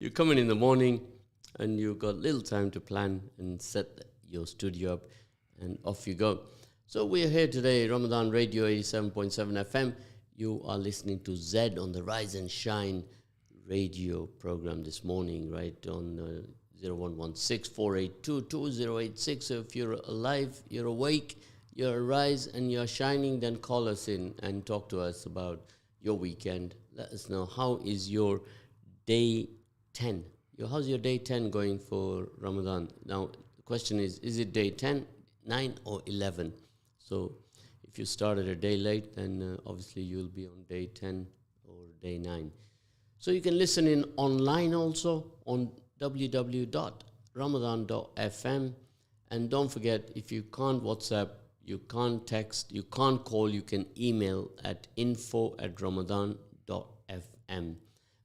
You come in the morning and you've got little time to plan and set your studio up and off you go. So we're here today, Ramadan Radio 87.7 FM. You are listening to Z on the Rise and Shine radio program this morning, right, on 0116-482-2086. So if you're alive, you're awake, you're arise and you're shining, then call us in and talk to us about your weekend. Let us know, how is your day 10? How's your day 10 going for Ramadan? Now, the question is it day 10, 9 or 11? So if you started a day late, then obviously you'll be on day 10 or day 9. So you can listen in online also on www.ramadan.fm. And don't forget, if you can't WhatsApp, you can't text, you can't call, you can email at info@ramadan.fm.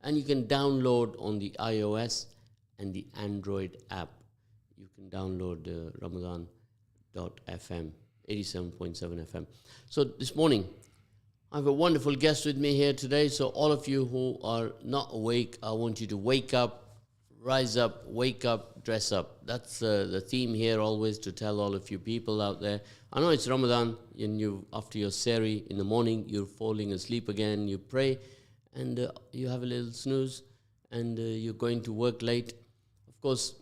And you can download on the iOS and the Android app. You can download Ramadan.fm, 87.7 FM. So this morning, I have a wonderful guest with me here today. So all of you who are not awake, I want you to wake up, rise up, wake up, dress up. That's the theme here always, to tell all of you people out there. I know it's Ramadan, and you, after your sehri in the morning, you're falling asleep again, you pray, and you have a little snooze, and you're going to work late. Of course,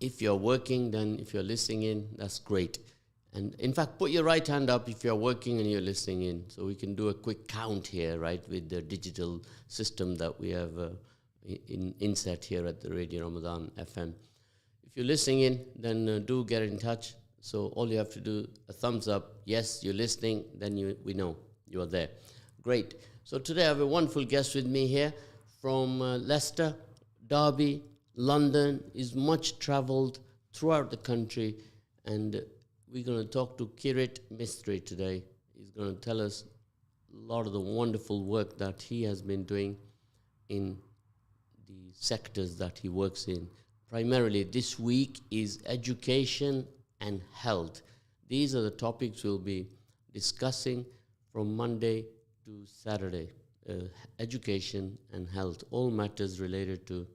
if you're working, then if you're listening in, that's great. And in fact, put your right hand up if you're working and you're listening in, so we can do a quick count here, right, with the digital system that we have inset here at the Radio Ramadan FM. If you're listening in, then do get in touch. So all you have to do, a thumbs up, yes, you're listening, then we know you are there. Great. So today I have a wonderful guest with me here from Leicester, Derby, London. Is much travelled throughout the country, and we're going to talk to Kirit Mistry today. He's going to tell us a lot of the wonderful work that he has been doing in the sectors that he works in. Primarily this week is education and health. These are the topics we'll be discussing from Monday to Saturday. Education and health, all matters related to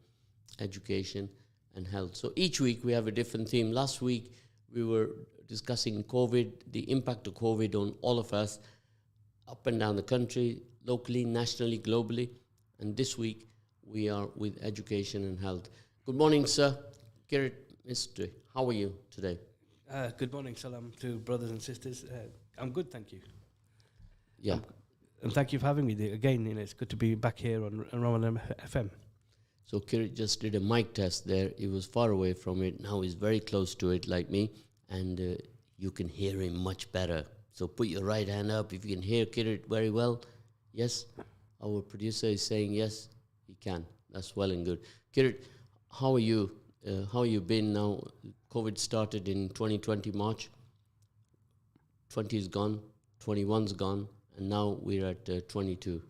education and health. So each week we have a different theme. Last week we were discussing COVID, the impact of COVID on all of us, up and down the country, locally, nationally, globally. And this week we are with education and health. Good morning, sir. Kirit Mistry, how are you today? Good morning, salam to brothers and sisters. I'm good, thank you. Yeah. And thank you for having me again. It's good to be back here on Ramadan FM. So Kirit just did a mic test there. He was far away from it. Now he's very close to it, like me. And you can hear him much better. So put your right hand up if you can hear Kirit very well. Yes? Our producer is saying yes, he can. That's well and good. Kirit, how are you? How you been now? COVID started in 2020 March. 20 is gone, 21's gone, and now we're at 22.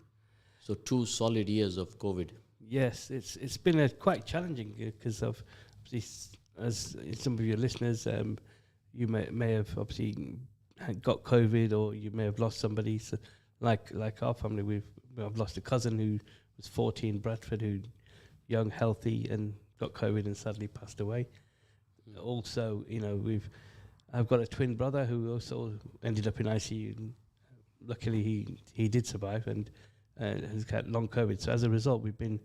So 2 solid years of COVID. Yes, it's been quite challenging because of, as some of your listeners, you may have obviously got COVID, or you may have lost somebody. So like our family, I've lost a cousin who was 40 in Bradford, who young, healthy, and got COVID and sadly passed away. Also, I've got a twin brother who also ended up in ICU. And luckily, he did survive and has got long COVID. So as a result, we've been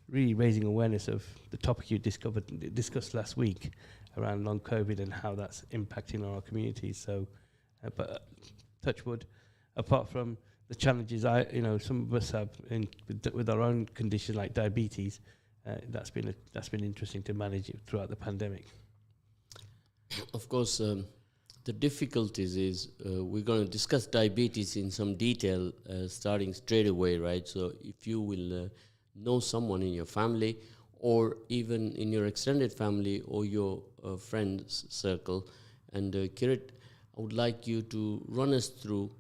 really raising awareness of the topic you discussed last week around long COVID and how that's impacting our communities. So, but touch wood, apart from the challenges some of us have with our own condition like diabetes, that's been interesting to manage it throughout the pandemic. Of course, the difficulties is we're going to discuss diabetes in some detail starting straight away, right? So if you will know someone in your family or even in your extended family or your friends circle, and Kirit, I would like you to run us through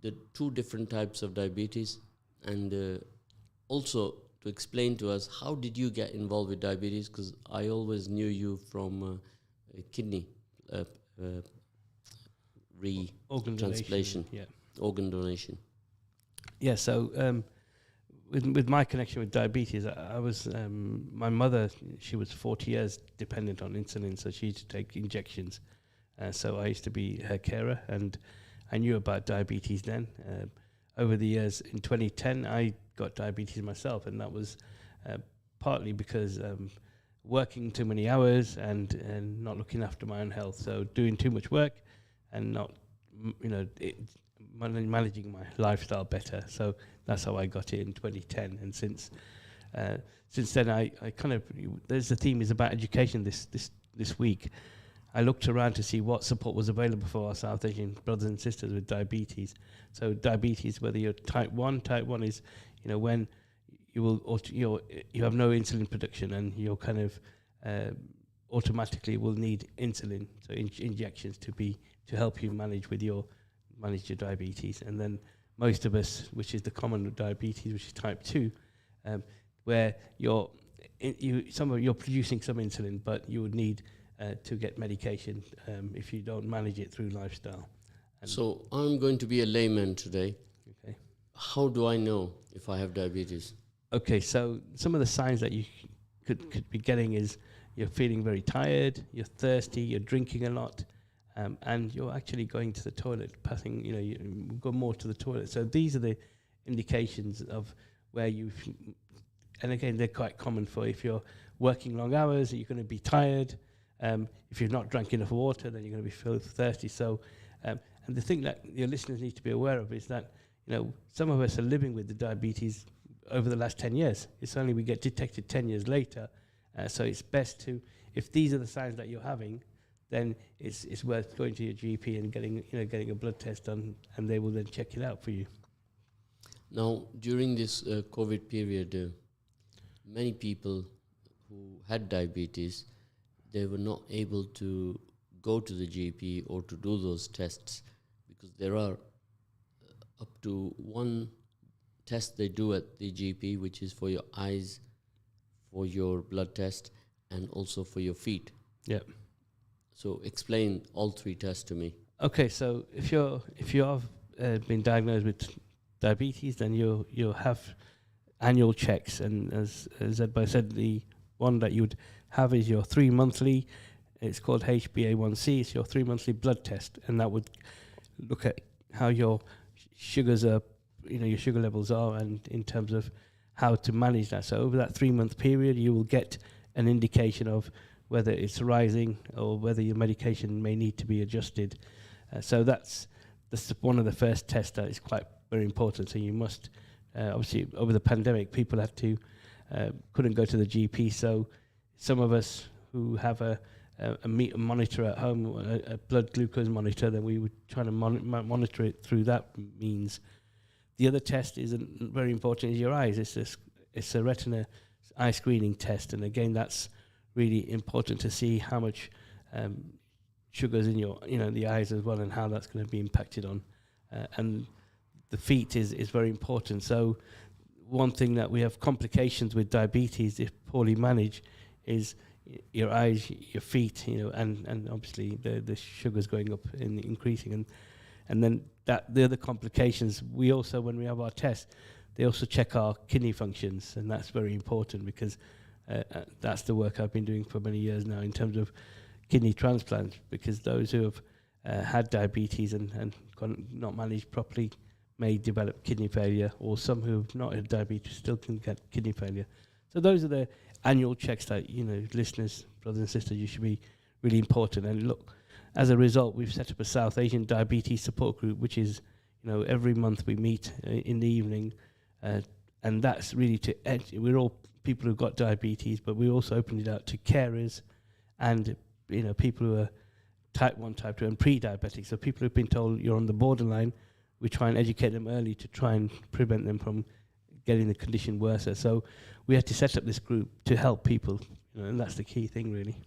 the 2 different types of diabetes, and also to explain to us, how did you get involved with diabetes? Because I always knew you from kidney organ transplantation, donation, organ donation. Yeah, so with my connection with diabetes, I was my mother. She was 40 years dependent on insulin, so she used to take injections. So I used to be her carer, and I knew about diabetes then. Over the years, in 2010, I got diabetes myself, and that was partly because working too many hours and not looking after my own health. So doing too much work and not, managing my lifestyle better. So that's how I got it in 2010. And since then, I kind of, there's the theme is about education this week. I looked around to see what support was available for our South Asian brothers and sisters with diabetes. So diabetes, whether you're type 1 is, when you have no insulin production and you're kind of automatically will need insulin, so injections to help you manage your diabetes. And then most of us, which is the common diabetes, which is type 2, where you're producing some insulin, but you would need to get medication if you don't manage it through lifestyle. So I'm going to be a layman today. Okay. How do I know if I have diabetes? Okay, so some of the signs that you could be getting is you're feeling very tired, you're thirsty, you're drinking a lot, and you're actually going to the toilet, you go more to the toilet. So these are the indications of where and again, they're quite common for if you're working long hours, you're going to be tired. If you've not drank enough water, then you're going to be thirsty. So, and the thing that your listeners need to be aware of is that, some of us are living with the diabetes over the last 10 years. It's only we get detected 10 years later. So it's best to, if these are the signs that you're having, then it's worth going to your GP and getting a blood test done, and they will then check it out for you. Now, during this COVID period, many people who had diabetes, they were not able to go to the GP or to do those tests because there are up to one test they do at the GP, which is for your eyes, for your blood test, and also for your feet. Yeah. So explain all three tests to me. Okay, so if you have been diagnosed with diabetes, then you'll have annual checks, and as Zedbai said, the one that you would have is your 3 monthly. It's called HbA1c. It's your 3 monthly blood test, and that would look at how your sugars are, your sugar levels are, and in terms of how to manage that. So over that 3 month period, you will get an indication of whether it's rising or whether your medication may need to be adjusted. So that's one of the first tests that is quite very important. So you must, obviously, over the pandemic, people had to couldn't go to the GP. So some of us who have a monitor at home, a blood glucose monitor, then we would try to monitor it through that means. The other test isn't very important is your eyes. It's a retina eye screening test, and again, that's really important to see how much sugars in your the eyes as well, and how that's going to be impacted on. And the feet is very important. So one thing that we have complications with diabetes, if poorly managed, is your eyes, your feet, and obviously the sugars going up and increasing, and then the other complications. We also, when we have our tests, they also check our kidney functions, and that's very important because that's the work I've been doing for many years now in terms of kidney transplants, because those who have had diabetes and not managed properly may develop kidney failure, or some who have not had diabetes still can get kidney failure. So those are the annual checks that, listeners, brothers and sisters, you should be really important. And look, as a result, we've set up a South Asian diabetes support group, which is, every month we meet in the evening, and that's really we're all people who've got diabetes, but we also opened it out to carers and, people who are type 1, type 2, and pre-diabetic. So people who've been told you're on the borderline, we try and educate them early to try and prevent them from getting the condition worse. So we had to set up this group to help people, and that's the key thing, really.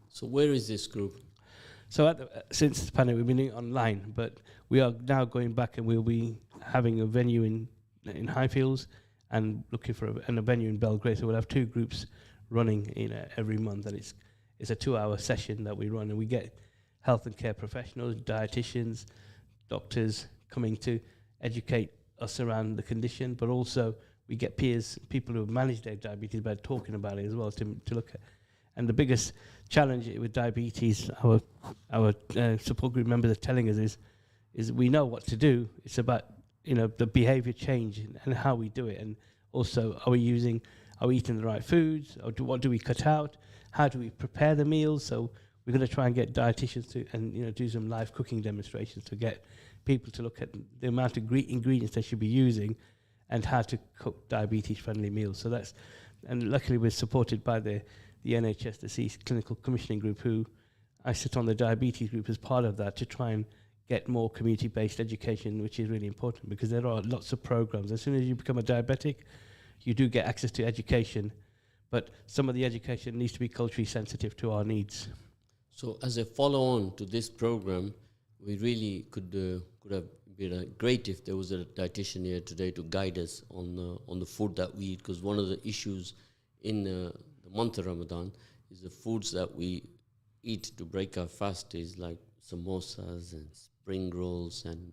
So where is this group? So since the pandemic, we've been doing it online, but we are now going back, and we'll be having a venue in Highfields and looking for a venue in Belgrade. So we'll have 2 groups running every month, and it's a 2-hour session that we run, and we get health and care professionals, dietitians, doctors coming to educate us around the condition, but also we get peers, people who have managed their diabetes by talking about it as well to look at. And the biggest challenge with diabetes, our support group members are telling us is we know what to do. It's about the behaviour change and how we do it, and also are we eating the right foods, or what do we cut out? How do we prepare the meals? So we're going to try and get dietitians to and do some live cooking demonstrations to get people to look at the amount of ingredients they should be using and how to cook diabetes-friendly meals. So and luckily we're supported by the NHS, the Clinical Commissioning Group, who I sit on the diabetes group as part of that to try and get more community-based education, which is really important because there are lots of programs. As soon as you become a diabetic, you do get access to education, but some of the education needs to be culturally sensitive to our needs. So as a follow-on to this program, we really could have been great if there was a dietitian here today to guide us on the food that we eat, because one of the issues in the month of Ramadan is the foods that we eat to break our fast is like samosas and spring rolls and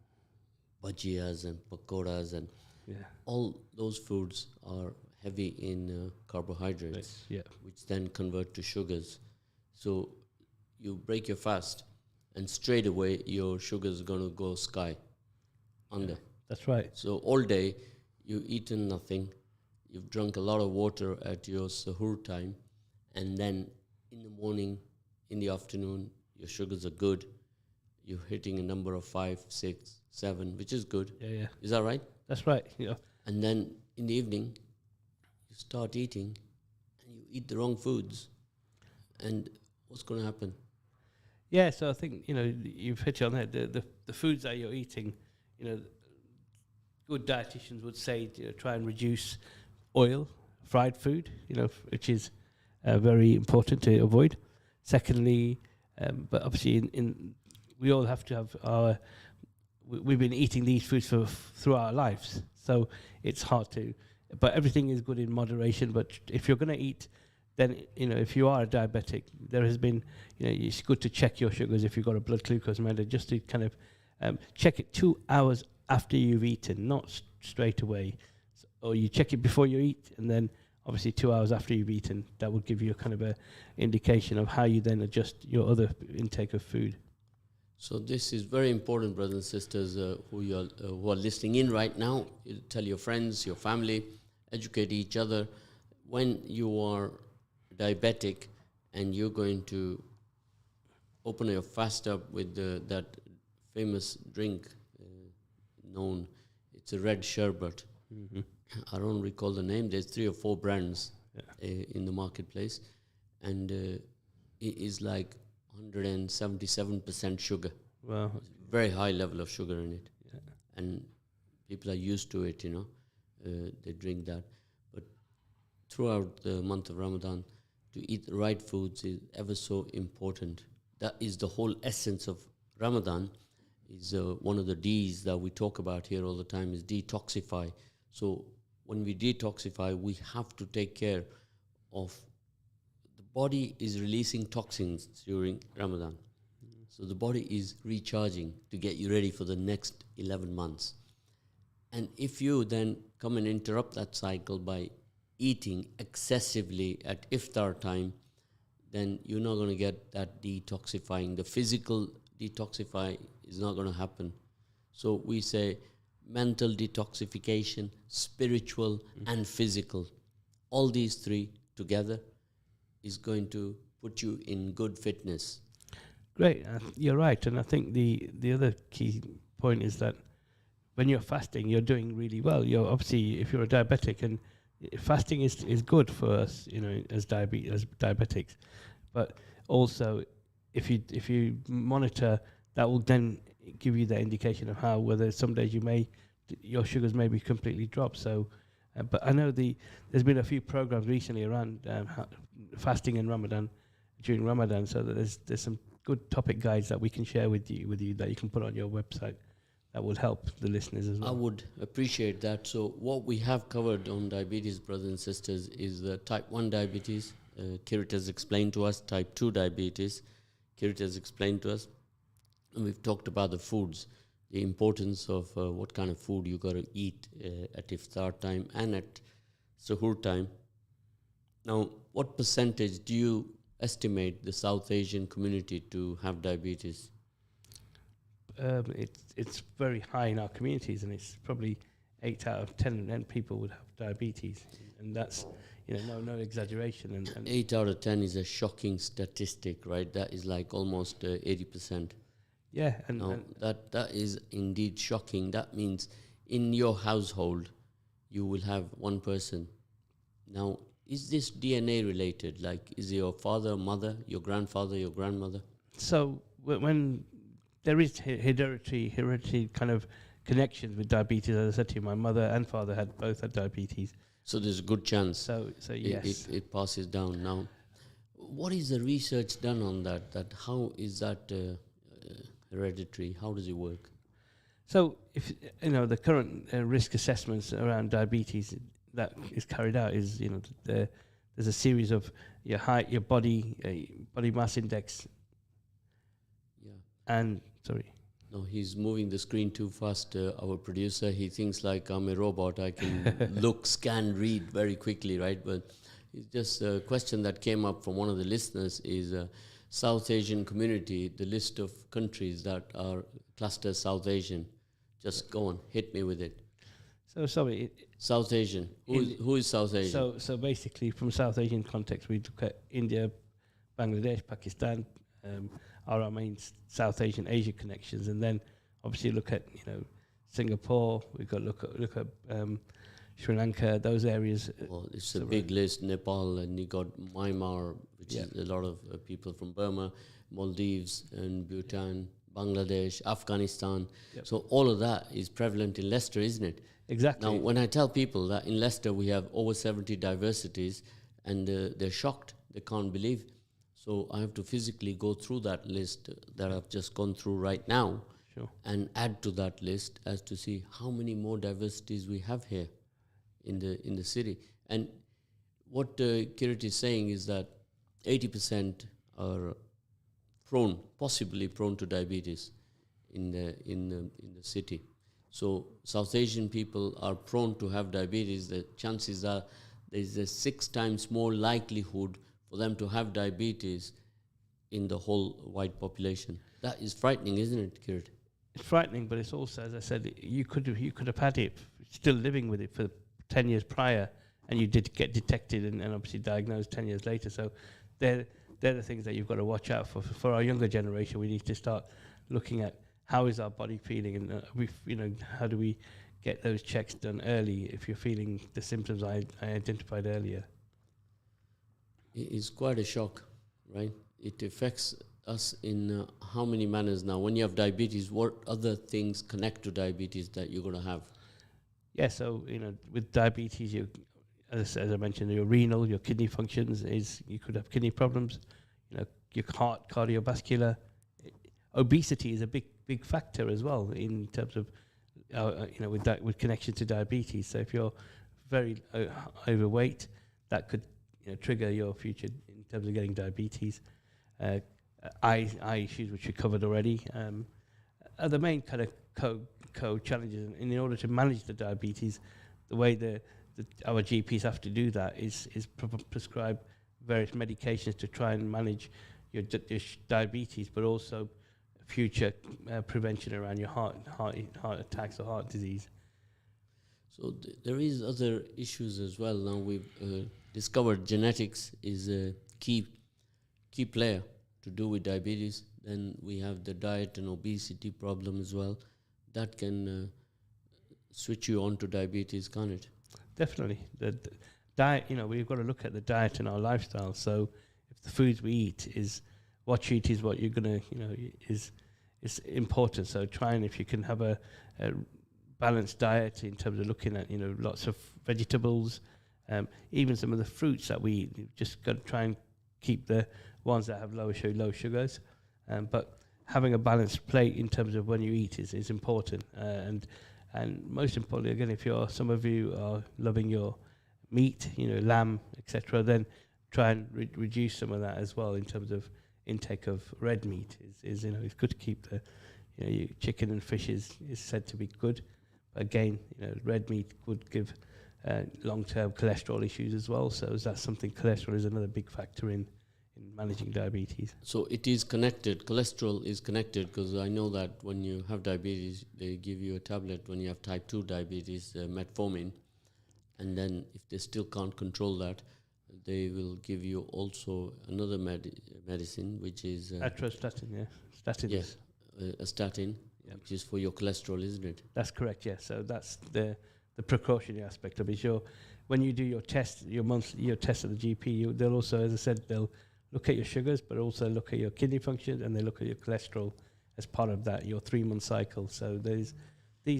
bhajiyas and pakoras, and all those foods are heavy in carbohydrates, which then convert to sugars. So you break your fast and straight away your sugar is going to go sky under. That's right. So all day you've eaten nothing, you've drunk a lot of water at your suhoor time, and then in the morning, in the afternoon, your sugars are good. You're hitting a number of 5, 6, 7, which is good. Yeah. Is that right? That's right. Yeah. And then in the evening, you start eating, and you eat the wrong foods, and what's going to happen? Yeah, so I think you've hit it on that. The foods that you're eating, good dietitians would say try and reduce oil, fried food, which is very important to avoid. Secondly, but obviously we all have to have we've been eating these foods through our lives, so it's hard to. But everything is good in moderation. But if you're going to eat, then if you are a diabetic, there has been it's good to check your sugars if you've got a blood glucose meter, just to kind of check it 2 hours after you've eaten, not straight away. Or you check it before you eat, and then obviously 2 hours after you've eaten. That will give you a kind of a indication of how you then adjust your other intake of food. So this is very important, brothers and sisters who are listening in right now. You tell your friends, your family, educate each other. When you are diabetic and you're going to open your fast up with that famous drink known, it's a red sherbet. Mm-hmm. I don't recall the name. There's 3 or 4 brands in the marketplace, and it is like 177% sugar. Wow. Very high level of sugar in it. Yeah. And people are used to it, they drink that. But throughout the month of Ramadan, to eat the right foods is ever so important. That is the whole essence of Ramadan, is one of the D's that we talk about here all the time is detoxify. So when we detoxify, we have to take care of the body is releasing toxins during Ramadan. Mm-hmm. So the body is recharging to get you ready for the next 11 months. And if you then come and interrupt that cycle by eating excessively at iftar time, then you're not going to get that detoxifying. The physical detoxify is not going to happen. So we say mental detoxification, spiritual and physical. All these 3 together is going to put you in good fitness. Great, you're right. And I think the other key point is that when you're fasting, you're doing really well. You're obviously, if you're a diabetic, and fasting is good for us, as diabetics. But also, if you monitor, that will then give you the indication of whether some days your sugars may be completely dropped. So, but I know there's been a few programs recently around fasting in Ramadan, during Ramadan. So that there's some good topic guides that we can share with you that you can put on your website. That would help the listeners as well. I would appreciate that. So what we have covered on diabetes, brothers and sisters, is the type 1 diabetes. Kirit has explained to us. Type 2 diabetes, Kirit has explained to us. And we've talked about the foods, the importance of what kind of food you got to eat at iftar time and at suhoor time. Now, what percentage do you estimate the South Asian community to have diabetes? It's very high in our communities, and it's probably 8 out of 10 people would have diabetes, and that's no exaggeration. And 8 out of 10 is a shocking statistic, right? That is like almost 80%. Yeah, Now, that is indeed shocking. That means in your household, you will have one person. Now, is this DNA related? Like, is it your father, mother, your grandfather, your grandmother? so when there is hereditary kind of connections with diabetes, as I said to you, my mother and father both had diabetes. So there's a good chance So yes. it passes down. Now, what is the research done on that? That how is that hereditary? How does it work? So if the current risk assessments around diabetes that is carried out is there's a series of your height, your body mass index, Yeah. and sorry. No, he's moving the screen too fast. Our producer, he thinks like I'm a robot. I can look, scan, read very quickly, right? But it's just a question that came up from one of the listeners is South Asian community, the list of countries that are cluster South Asian. Just go on, hit me with it. So sorry. South Asian. Who is South Asian? So basically, from South Asian context, we look at India, Bangladesh, Pakistan, are our main South Asia connections, and then obviously look at Singapore. We've got look at Sri Lanka, those areas. Well, it's a big list. Nepal, and you got Myanmar, which is a lot of people from Burma, Maldives, and Bhutan, Bangladesh, Afghanistan. Yep. So all of that is prevalent in Leicester, isn't it? Exactly. Now, when I tell people that in Leicester we have over 70 diversities, and they're shocked, they can't believe. So I have to physically go through that list that I've just gone through right now, Sure. and add to that list as to see how many more diversities we have here in the city. And what Kirit is saying is that 80% are possibly prone to diabetes in the city. So South Asian people are prone to have diabetes. The chances are there's a 6 times more likelihood for them to have diabetes in the whole white population. That is frightening, isn't it, Kirit? It's frightening, but it's also, as I said, you could have had it, still living with it for 10 years prior, and you did get detected and obviously diagnosed 10 years later. So they're the things that you've got to watch out for. For our younger generation, we need to start looking at how is our body feeling, and how do we get those checks done early if you're feeling the symptoms I identified earlier. It's quite a shock, right? It affects us in how many manners now? When you have diabetes, what other things connect to diabetes that you're going to have? Yeah, so with diabetes, as I mentioned, your renal, your kidney functions you could have kidney problems. Your heart, cardiovascular, obesity is a big factor as well in terms of with connection to diabetes. So if you're very overweight, that could trigger your future in terms of getting diabetes. Eye issues, which we covered already, are the main kind of co-challenges. And in order to manage the diabetes, the way our GPs have to do that is prescribe various medications to try and manage your diabetes, but also future prevention around your heart attacks or heart disease. So there is other issues as well. Now we've discovered genetics is a key player to do with diabetes. Then we have the diet and obesity problem as well. That can switch you on to diabetes, can't it? Definitely. The diet, we've got to look at the diet and our lifestyle. So if the foods we eat is what you eat is what you're going to, is important. So try and if you can have a balanced diet in terms of looking at, lots of vegetables, even some of the fruits that we eat. You've just got to try and keep the ones that have low sugars. But having a balanced plate in terms of when you eat is important. And most importantly, again, if some of you are loving your meat, lamb, etc., then try and reduce some of that as well in terms of intake of red meat. It's good to keep chicken and fish is said to be good. But again, red meat could give long-term cholesterol issues as well. So that's something. Cholesterol is another big factor in managing diabetes. So it is connected. Cholesterol is connected, because I know that when you have diabetes, they give you a tablet when you have type 2 diabetes, metformin. And then if they still can't control that, they will give you also another medicine, which is... atorvastatin, yeah. Statins. Yes, a statin, which is for your cholesterol, isn't it? That's correct, yeah. So that's the precautionary aspect of it. When you do your test, your test at the GP, they'll also, as I said, they'll look at your sugars, but also look at your kidney function, and they look at your cholesterol as part of that, your 3-month cycle. So these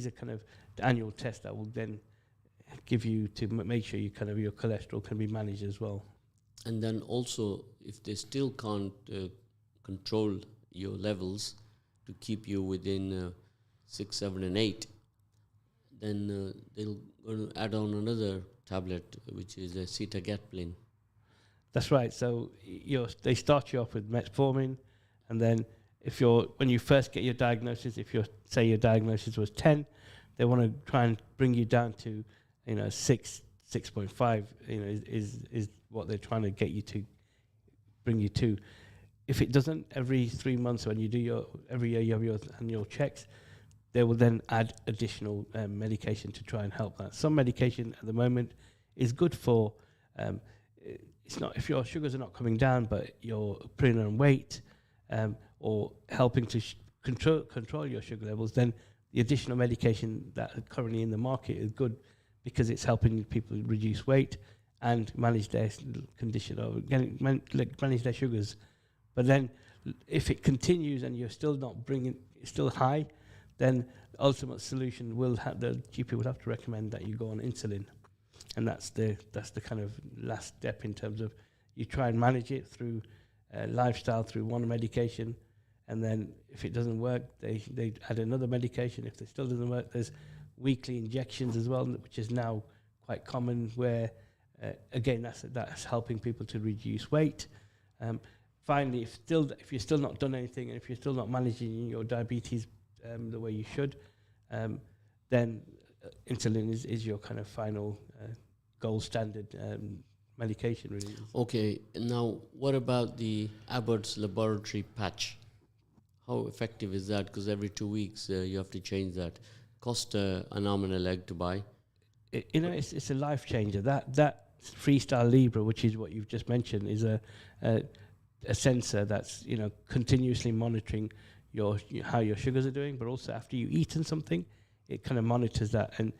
are kind of the annual tests that will then give you to make sure your cholesterol can be managed as well. And then also, if they still can't control your levels to keep you within 6, 7, and 8, then they'll add on another tablet, which is a sitagliptin. That's right. So they start you off with metformin, and then when you first get your diagnosis, if say your diagnosis was 10, they want to try and bring you down to 6, 6.5. Is what they're trying to get you to bring you to. If it doesn't, every 3 months when you do every year you have your annual checks, they will then add additional medication to try and help that. Some medication at the moment is good for. It's not if your sugars are not coming down, but you're putting on weight or helping to control your sugar levels. Then the additional medication that are currently in the market is good, because it's helping people reduce weight and manage their condition or manage their sugars. But then, if it continues and you're still not it's still high, then the ultimate solution the GP will have to recommend that you go on insulin. And that's the kind of last step in terms of you try and manage it through lifestyle, through one medication, and then if it doesn't work, they add another medication. If it still doesn't work, there's weekly injections as well, which is now quite common, where again that's helping people to reduce weight. Finally, if you're still not done anything, and if you're still not managing your diabetes the way you should, then insulin is your kind of final gold standard medication, really. Okay, now what about the Abbott's laboratory patch? How effective is that? Because every 2 weeks you have to change that. Cost an arm and a leg to buy. It's a life changer. That Freestyle Libre, which is what you've just mentioned, is a sensor that's continuously monitoring how your sugars are doing, but also after you've eaten something, it kind of monitors that. And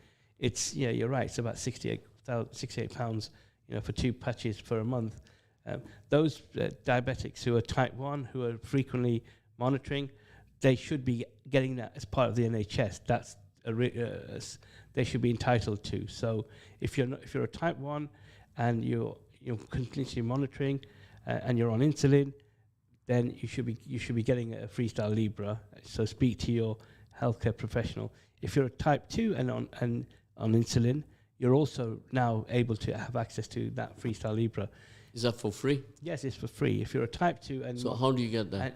you're right, it's about £68 for 2 patches for a month. Those diabetics who are type 1, who are frequently monitoring, they should be getting that as part of the NHS. That's they should be entitled to. So if you're a type 1 and you're continuously monitoring and you're on insulin, then you should be getting a Freestyle Libre. So speak to your healthcare professional. If you're a type 2 and on insulin, you're also now able to have access to that Freestyle Libre. Is that for free? Yes, it's for free. If you're a type 2 and so how do you get that?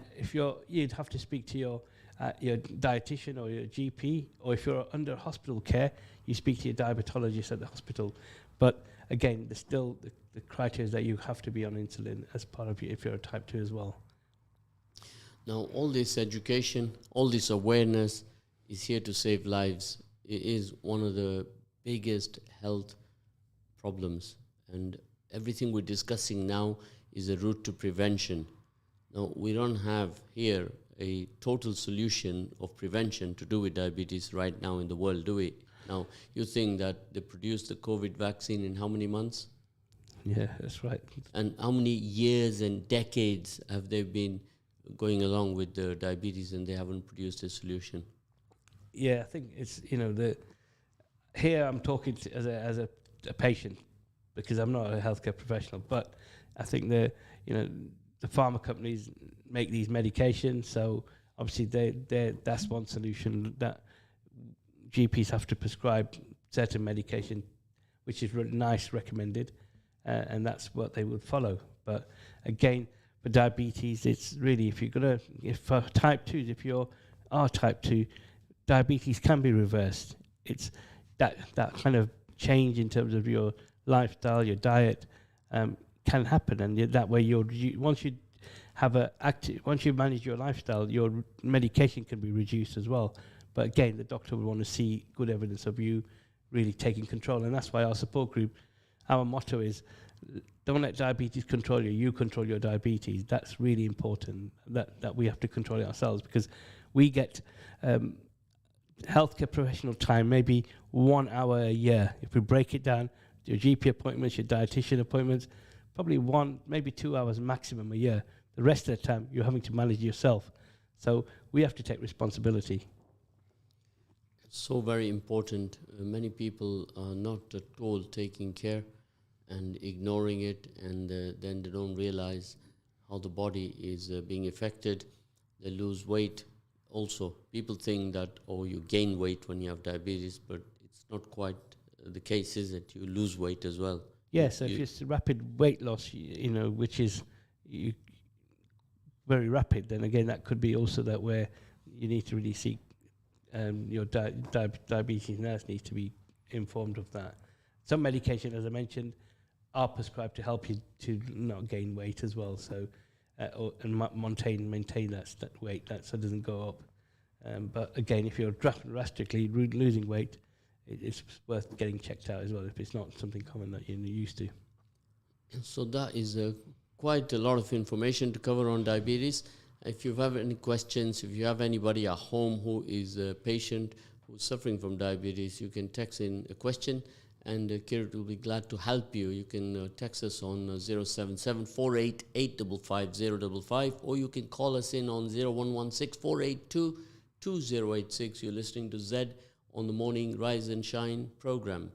You'd have to speak to your dietitian or your GP, or if you're under hospital care, you speak to your diabetologist at the hospital. But again, there's still the criteria that you have to be on insulin as part of if you're a type 2 as well. Now, all this education, all this awareness is here to save lives. It is one of the biggest health problems, and everything we're discussing now is a route to prevention. Now, we don't have here a total solution of prevention to do with diabetes right now in the world, do we? Now, you think that they produced the COVID vaccine in how many months? Yeah, that's right. And how many years and decades have they been going along with the diabetes and they haven't produced a solution? Yeah, I think it's, here I'm talking as a patient, because I'm not a healthcare professional, but I think the pharma companies make these medications, so obviously that's one solution, that GPs have to prescribe certain medication, which is really nice, recommended, and that's what they would follow. But again, for diabetes, it's really, if for type 2s, if you're are type 2, diabetes can be reversed. It's that kind of change in terms of your lifestyle, your diet, can happen, and that way once you have once you manage your lifestyle, your medication can be reduced as well. But again, the doctor would want to see good evidence of you really taking control, and that's why our support group, our motto is, don't let diabetes control you, you control your diabetes. That's really important, that we have to control it ourselves, because we get healthcare professional time, maybe 1 hour a year. If we break it down, your GP appointments, your dietitian appointments, probably 1, maybe 2 hours maximum a year. The rest of the time, you're having to manage yourself. So we have to take responsibility. So very important. Many people are not at all taking care and ignoring it, and then they don't realize how the body is being affected. They lose weight. Also, people think that, oh, you gain weight when you have diabetes, but it's not quite the case, is it? You lose weight as well. Yes, so if it's rapid weight loss, which is very rapid, then again, that could be also that where you need to really seek, your diabetes nurse needs to be informed of that. Some medication, as I mentioned, are prescribed to help you to not gain weight as well, so and maintain that weight, so it doesn't go up. But again, if you're drastically losing weight, it's worth getting checked out as well if it's not something common that you're used to. So that is quite a lot of information to cover on diabetes. If you have any questions, if you have anybody at home who is a patient who's suffering from diabetes, you can text in a question, and Kirit will be glad to help you. You can text us on 077-48-855-055, or you can call us in on 0116-482-2086. You're listening to Z on the Morning Rise and Shine program,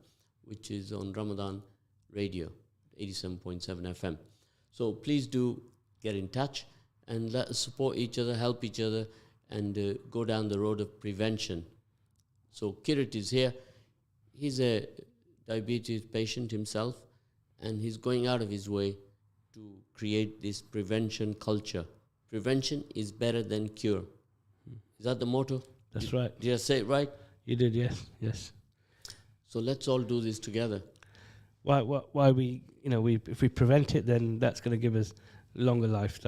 which is on Ramadan Radio, 87.7 FM. So please do get in touch and let us support each other, help each other, and go down the road of prevention. So Kirit is here. He's a diabetes patient himself, and he's going out of his way to create this prevention culture. Prevention is better than cure. Is that the motto? That's right. Did I say it right? You did, yes. So let's all do this together. Why we, if we prevent it, then that's going to give us longer life.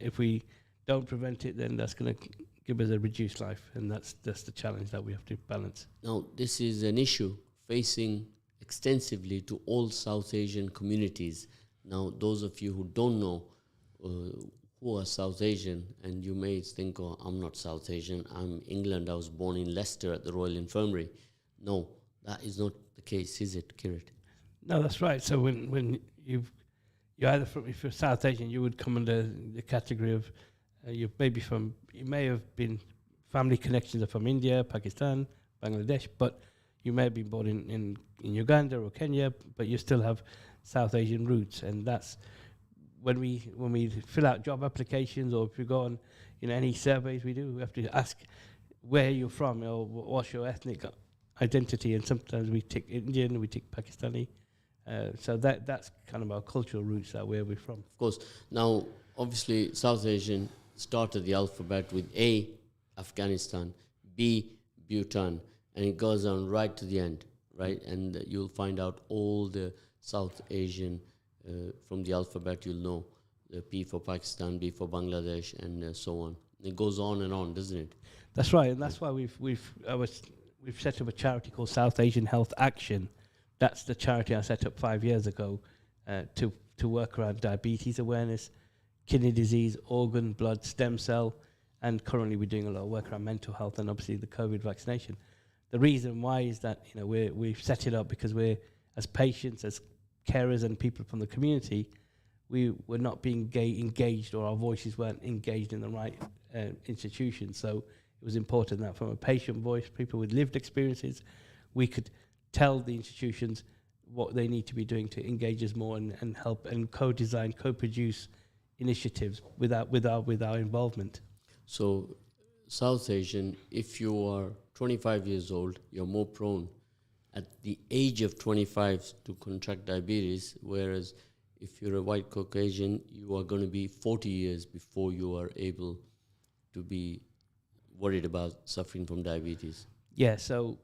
If we don't prevent it, then that's going to give us a reduced life, and that's the challenge that we have to balance. Now, this is an issue facing extensively to all South Asian communities. Now, those of you who don't know who are South Asian, and you may think, oh, I'm not South Asian, I'm England, I was born in Leicester at the Royal Infirmary. No, that is not the case, is it, Kirit? No, that's right. So when you're either if you're South Asian, you would come under the category of you may have been family connections are from India, Pakistan, Bangladesh, but you may have been born in Uganda or Kenya, but you still have South Asian roots, and that's when we fill out job applications, or if you go on any surveys we do, we have to ask where you're from or what's your ethnic identity, and sometimes we tick Indian, we tick Pakistani. So that's kind of our cultural roots, that where we're from. Of course. Now, obviously, South Asian started the alphabet with A, Afghanistan, B, Bhutan, and it goes on right to the end, right? And you'll find out all the South Asian from the alphabet. You'll know the P for Pakistan, B for Bangladesh, and so on. It goes on and on, doesn't it? That's right, and that's why we've set up a charity called South Asian Health Action. That's the charity I set up 5 years ago to work around diabetes awareness, kidney disease, organ, blood, stem cell, and currently we're doing a lot of work around mental health and obviously the COVID vaccination. The reason why is that we've set it up because we're, as patients, as carers and people from the community, we were not being engaged, or our voices weren't engaged in the right institutions. So it was important that from a patient voice, people with lived experiences, we could tell the institutions what they need to be doing to engage us more and help and co-design, co-produce initiatives with our involvement. So South Asian, if you are 25 years old, you're more prone at the age of 25 to contract diabetes, whereas if you're a white Caucasian, you are going to be 40 years before you are able to be worried about suffering from diabetes? Yeah, so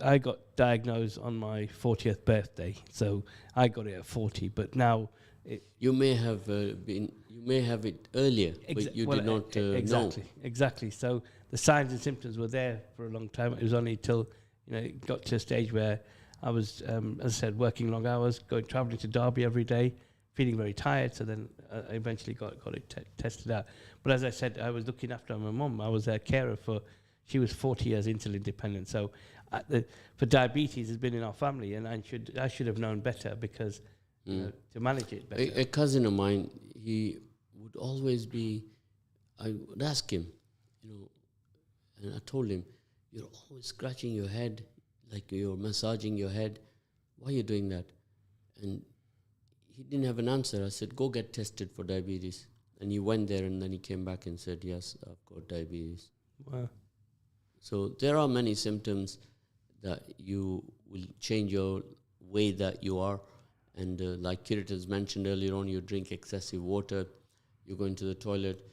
I got diagnosed on my 40th birthday, so I got it at 40, but now You may have you may have it earlier, but you did not know. Exactly. So the signs and symptoms were there for a long time. It was only till it got to a stage where I was, as I said, working long hours, traveling to Derby every day, feeling very tired. So then I eventually got it tested out. But as I said, I was looking after my mum. I was a carer she was 40 years insulin dependent. So for diabetes, it's been in our family, and I should have known better because to manage it better. A cousin of mine, he would always be. I would ask him, and I told him, "You're always scratching your head, like you're massaging your head. Why are you doing that?" And he didn't have an answer. I said, "Go get tested for diabetes." And he went there, and then he came back and said, "Yes, I've got diabetes." Wow. So there are many symptoms that you will change your way that you are. And like Kirit has mentioned earlier on, you drink excessive water, you go into the toilet.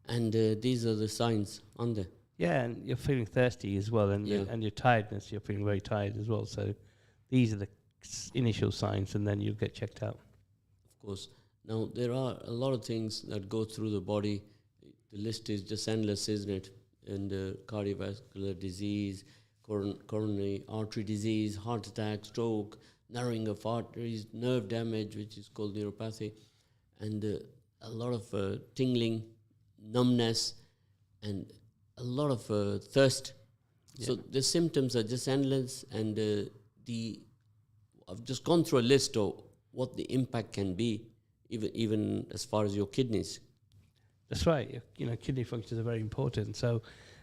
And these are the signs, aren't they? Yeah, and you're feeling thirsty as well, and your tiredness, you're feeling very tired as well. So these are the initial signs, and then you'll get checked out. Of course. Now, there are a lot of things that go through the body. The list is just endless, isn't it? And cardiovascular disease, coronary artery disease, heart attack, stroke, narrowing of arteries, nerve damage, which is called neuropathy, and a lot of tingling, numbness, and a lot of thirst. Yeah. So the symptoms are just endless, and I've just gone through a list of what the impact can be, even as far as your kidneys. That's right. Kidney functions are very important. So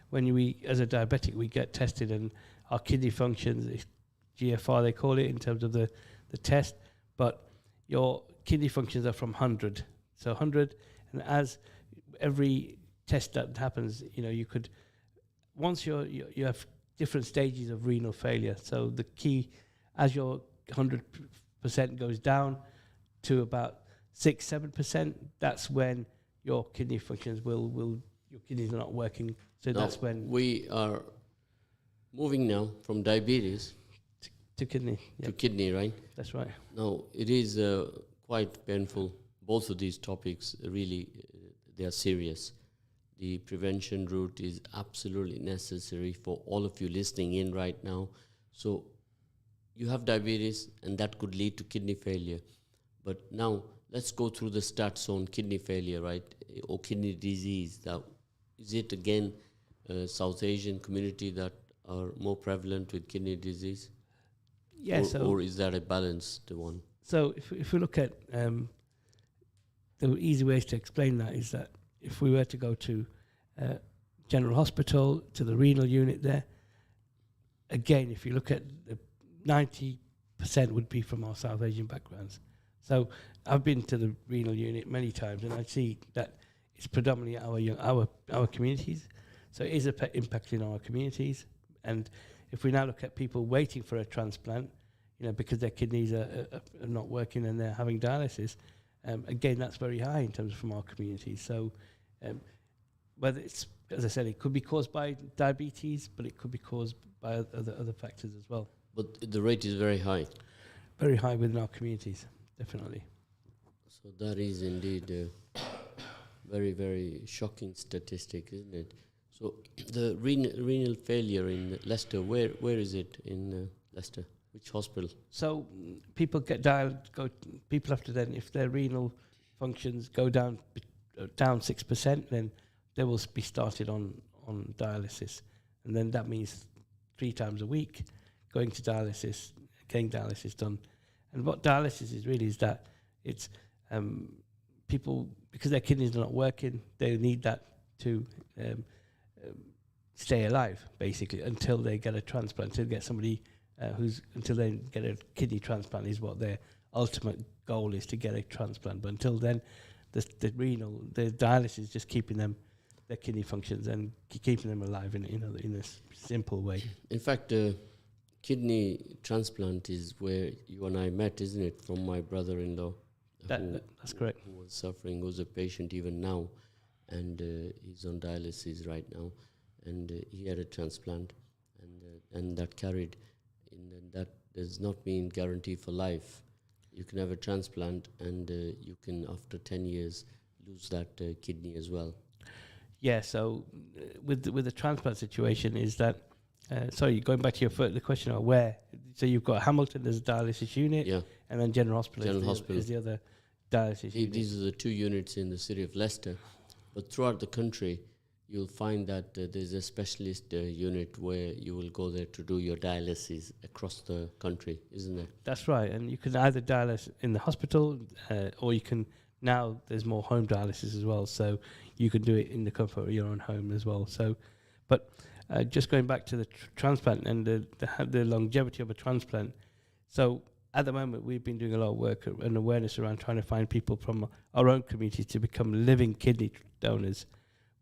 when we, as a diabetic, we get tested, and our kidney functions, GFR they call it in terms of the test, but your kidney functions are from 100. So 100, and as every test that happens, you could, once you have different stages of renal failure. So the key, as your 100% goes down to about 6-7%, that's when your kidney functions your kidneys are not working. So now that's when we are moving now from diabetes to kidney. To kidney, right? That's right. Now, it is quite painful. Both of these topics, really, they are serious. The prevention route is absolutely necessary for all of you listening in right now. So, you have diabetes, and that could lead to kidney failure. But now, let's go through the stats on kidney failure, right? Or kidney disease. Now, is it, again, South Asian community that are more prevalent with kidney disease? Yeah, or is that a balanced one? So if we look at the easy ways to explain that is that if we were to go to General Hospital, to the renal unit there, again, if you look at 90% would be from our South Asian backgrounds. So I've been to the renal unit many times, and I see that it's predominantly our communities. So it is impacting our communities. And if we now look at people waiting for a transplant, because their kidneys are not working and they're having dialysis, again, that's very high in terms of from our community. So whether it's, as I said, it could be caused by diabetes, but it could be caused by other factors as well. But the rate is very high. Very high within our communities, definitely. So that is indeed a very, very shocking statistic, isn't it? So the renal failure in Leicester, where is it in Leicester? Which hospital? So people get people have to then, if their renal functions go down 6%, then they will be started on dialysis. And then that means 3 times a week going to dialysis, getting dialysis done. And what dialysis is really is that it's people, because their kidneys are not working, they need that to stay alive, basically, until they get a transplant, until they get somebody until they get a kidney transplant is what their ultimate goal is, to get a transplant. But until then, the dialysis is just keeping their kidney functions and keeping them alive in a simple way. In fact, kidney transplant is where you and I met, isn't it? From my brother-in-law. That's correct. Who was suffering, who's a patient even now. and he's on dialysis right now, and he had a transplant, and that carried, and that does not mean guarantee for life. You can have a transplant, and you can, after 10 years, lose that kidney as well. Yeah, so with the transplant situation is that, sorry, going back to your the question of where, so you've got Hamilton, there's a dialysis unit, Yeah. and then General Hospital, General is, Hospital. is the other dialysis unit. These are the two units in the city of Leicester, but throughout the country, you'll find that there's a specialist unit where you will go there to do your dialysis across the country, isn't it? That's right, and you can either dialyse in the hospital, or you can, now there's more home dialysis as well, so you can do it in the comfort of your own home as well. So, but just going back to the transplant and the longevity of a transplant. So at the moment, we've been doing a lot of work and awareness around trying to find people from our own community to become living kidney donors.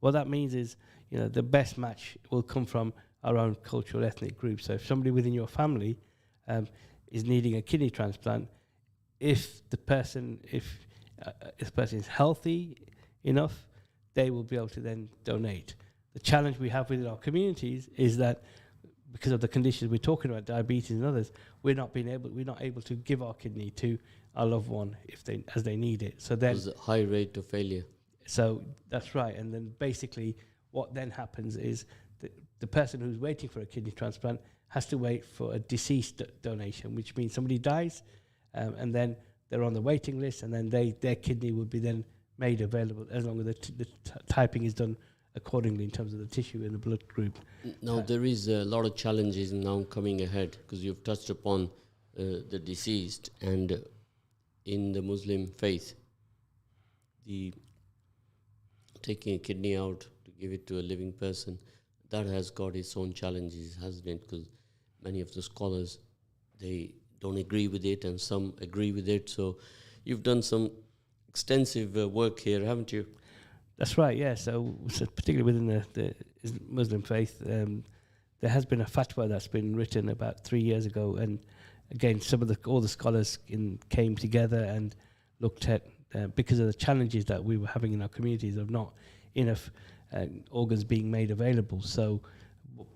What that means is, the best match will come from our own cultural ethnic group. So if somebody within your family is needing a kidney transplant, if the person is healthy enough, they will be able to then donate. The challenge we have within our communities is that because of the conditions we're talking about, diabetes and others, we're not able to give our kidney to our loved one as they need it. So then there's a high rate of failure. So that's right. And then basically what then happens is the person who's waiting for a kidney transplant has to wait for a deceased donation, which means somebody dies, and then they're on the waiting list, and then their kidney will be then made available as long as the typing is done accordingly in terms of the tissue and the blood group. Now, there is a lot of challenges now coming ahead, because you've touched upon the deceased, and in the Muslim faith, the taking a kidney out to give it to a living person, that has got its own challenges, hasn't it? Because many of the scholars, they don't agree with it, and some agree with it. So you've done some extensive work here, haven't you? That's right, yeah. So particularly within the Muslim faith, there has been a fatwa that's been written about 3 years ago, and again, all the scholars came together and looked at, because of the challenges that we were having in our communities of not enough organs being made available. So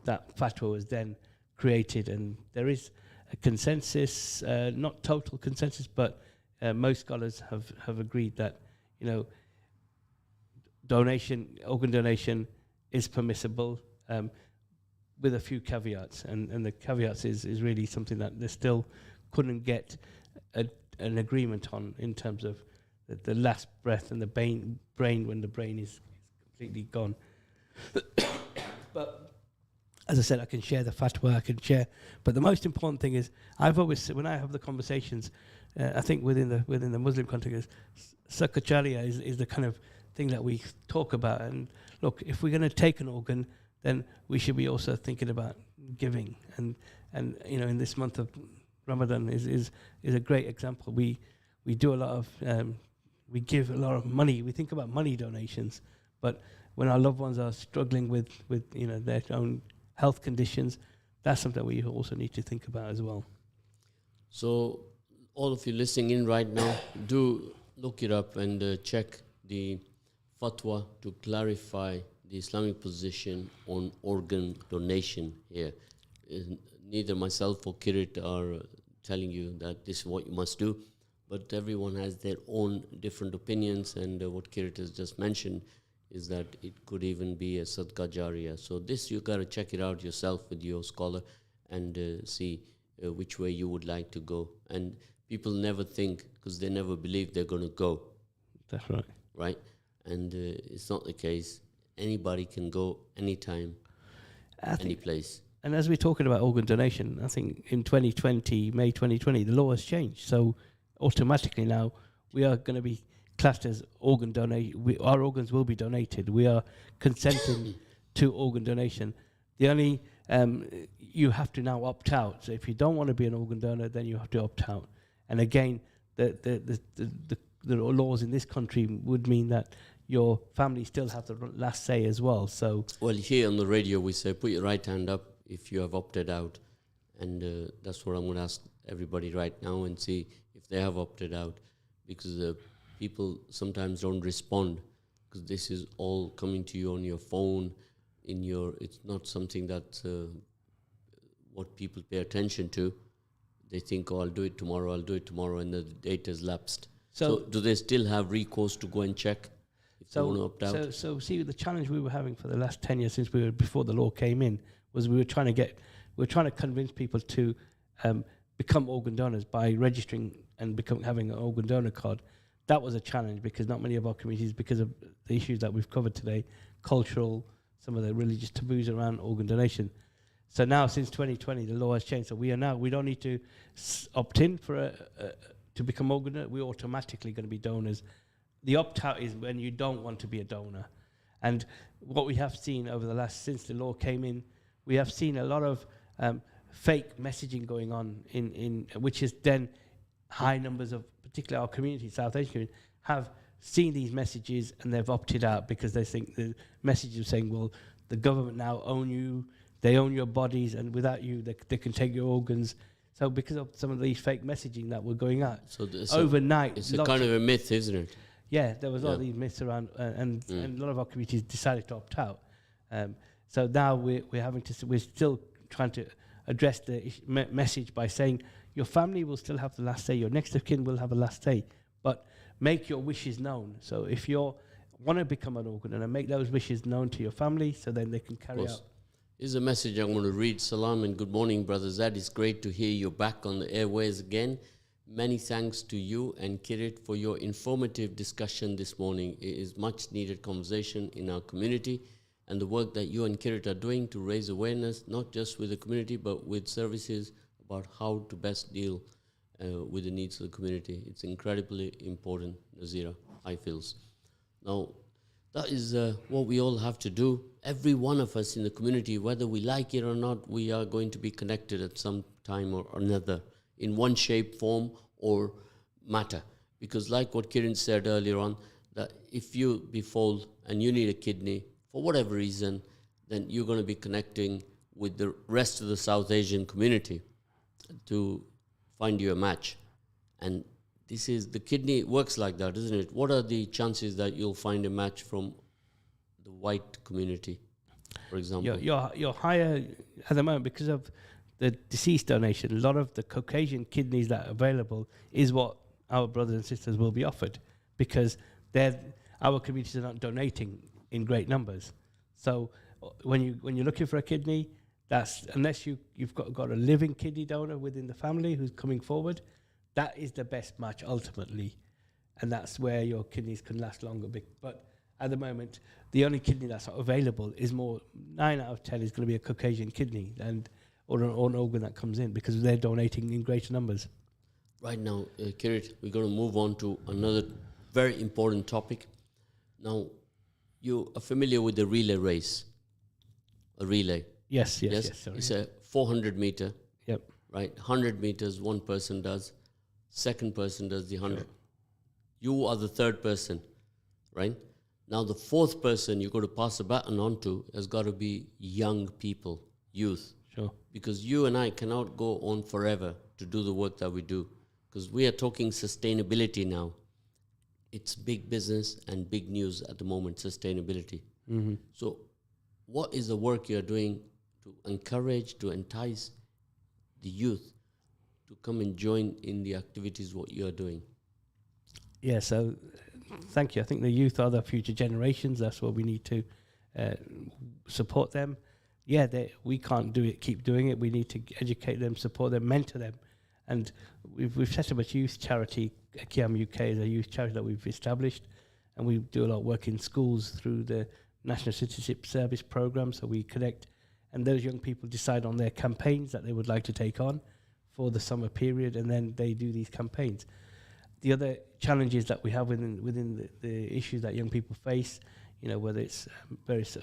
that fatwa was then created, and there is a consensus, not total consensus, but most scholars have agreed that, organ donation is permissible, with a few caveats, and the caveats is really something that they still couldn't get an agreement on, in terms of the last breath and the brain when the brain is completely gone. But as I said, I can share the fatwa, I can share. But the most important thing is, I've always, when I have the conversations, I think within the Muslim context, Sakacharya is the kind of thing that we talk about. And look, if we're going to take an organ, then we should be also thinking about giving. And in this month of Ramadan is a great example. We do a lot of we give a lot of money. We think about money donations, but when our loved ones are struggling with their own health conditions, that's something we also need to think about as well. So all of you listening in right now, do look it up and check the fatwa to clarify the Islamic position on organ donation here. Neither myself or Kirit are telling you that this is what you must do, but everyone has their own different opinions, and what Kirit has just mentioned is that it could even be a sadqa jariyah. So this, you got to check it out yourself with your scholar and see which way you would like to go. And people never think, because they never believe they're going to go. That's right. Right? And it's not the case. Anybody can go anytime, any place. And as we're talking about organ donation, I think in 2020, May 2020, the law has changed. So automatically now we are going to be classed as organ donation. Our organs will be donated. We are consenting to organ donation. The only, you have to now opt out. So if you don't want to be an organ donor, then you have to opt out. And again, the laws in this country would mean that your family still have the last say as well. So, well, here on the radio we say, put your right hand up if you have opted out, and that's what I'm going to ask everybody right now and see if they have opted out, because people sometimes don't respond, because this is all coming to you on your phone, it's not something that what people pay attention to. They think, oh, I'll do it tomorrow, and the date has lapsed. So do they still have recourse to go and check if they want to opt out? So see, the challenge we were having for the last 10 years since before the law came in was we were trying to convince people to become organ donors by registering and having an organ donor card. That was a challenge because not many of our communities, because of the issues that we've covered today, cultural, some of the religious taboos around organ donation. So now, since 2020, the law has changed. So we don't need to opt in to become organ donor. We're automatically going to be donors. The opt-out is when you don't want to be a donor. And what we have seen since the law came in, we have seen a lot of fake messaging going on in which is then high numbers of, particularly our community, South Asian community, have seen these messages and they've opted out because they think the message is saying, well, the government now own you, they own your bodies, and without you, they can take your organs. So because of some of these fake messaging that were going out, so overnight... It's a kind of a myth, isn't it? Yeah, there was all these myths around, and a lot of our communities decided to opt out. So now we're still trying to address the message by saying your family will still have the last say, your next of kin will have a last say, but make your wishes known. So if you want to become an organ donor, make those wishes known to your family so then they can carry out. Here's a message I'm going to read. Salam and good morning, Brother Zad. It's great to hear you back on the airways again. Many thanks to you and Kirit for your informative discussion this morning. It is much needed conversation in our community, and the work that you and Kirit are doing to raise awareness, not just with the community, but with services about how to best deal with the needs of the community. It's incredibly important, Nazira, I feels. Now, that is what we all have to do. Every one of us in the community, whether we like it or not, we are going to be connected at some time or another in one shape, form, or matter. Because like what Kiran said earlier on, that if you befall and you need a kidney, for whatever reason, then you're going to be connecting with the rest of the South Asian community to find you a match. And the kidney works like that, isn't it? What are the chances that you'll find a match from the white community, for example? You're higher at the moment because of the deceased donation. A lot of the Caucasian kidneys that are available is what our brothers and sisters will be offered because our communities are not donating in great numbers. So when you're looking for a kidney, unless you've got a living kidney donor within the family who's coming forward, that is the best match ultimately, and that's where your kidneys can last longer. But at the moment, the only kidney that's not available is 9 out of 10 is going to be a Caucasian kidney or an organ that comes in because they're donating in greater numbers. Right now, Kirit, we're going to move on to another very important topic. Now, you are familiar with the relay race, a relay. Yes. Sorry. It's a 400 meter. Yep. Right, 100 meters, one person does. Second person does the 100. Sure. You are the third person, right? Now the fourth person you got to pass the baton on to has got to be young people, youth. Sure. Because you and I cannot go on forever to do the work that we do. Because we are talking sustainability now. It's big business and big news at the moment, sustainability. Mm-hmm. So what is the work you're doing to encourage, to entice the youth to come and join in the activities what you're doing? Yeah, so thank you. I think the youth are the future generations. That's what we need to support them. Yeah, we can't keep doing it. We need to educate them, support them, mentor them. And we've set up a youth charity. Kiam UK is a youth charity that we've established, and we do a lot of work in schools through the National Citizenship Service Program. So we connect, and those young people decide on their campaigns that they would like to take on for the summer period, and then they do these campaigns. The other challenges that we have within the issues that young people face, whether it's various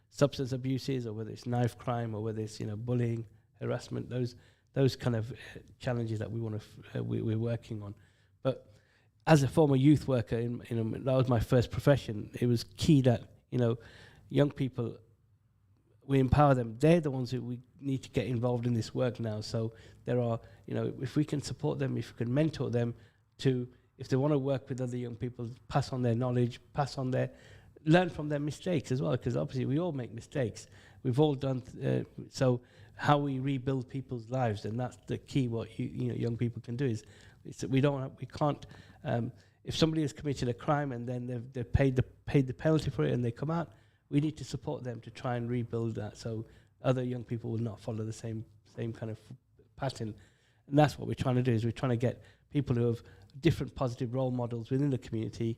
substance abuses, or whether it's knife crime, or whether it's bullying, harassment, those kind of challenges that we're working on. But as a former youth worker, that was my first profession. It was key that young people, we empower them. They're the ones who we need to get involved in this work now. So there are, if we can support them, if we can mentor them if they want to work with other young people, pass on their knowledge, learn from their mistakes as well, because obviously we all make mistakes. We've all done so. How we rebuild people's lives, and that's the key. What young people can do is that we can't. If somebody has committed a crime and then they've paid the penalty for it and they come out, we need to support them to try and rebuild that, so other young people will not follow the same kind of pattern. And that's what we're trying to do. Is we're trying to get people who have different positive role models within the community,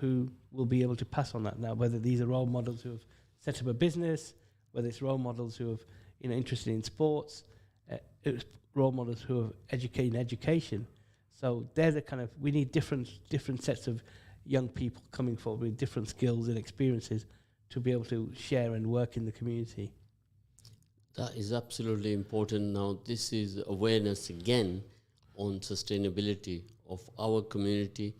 who will be able to pass on that. Now, whether these are role models who have set up a business, whether it's role models who have interested in sports, it's role models who are educating education. So they're the kind of, we need different sets of young people coming forward with different skills and experiences to be able to share and work in the community. That is absolutely important. Now, this is awareness again on sustainability of our community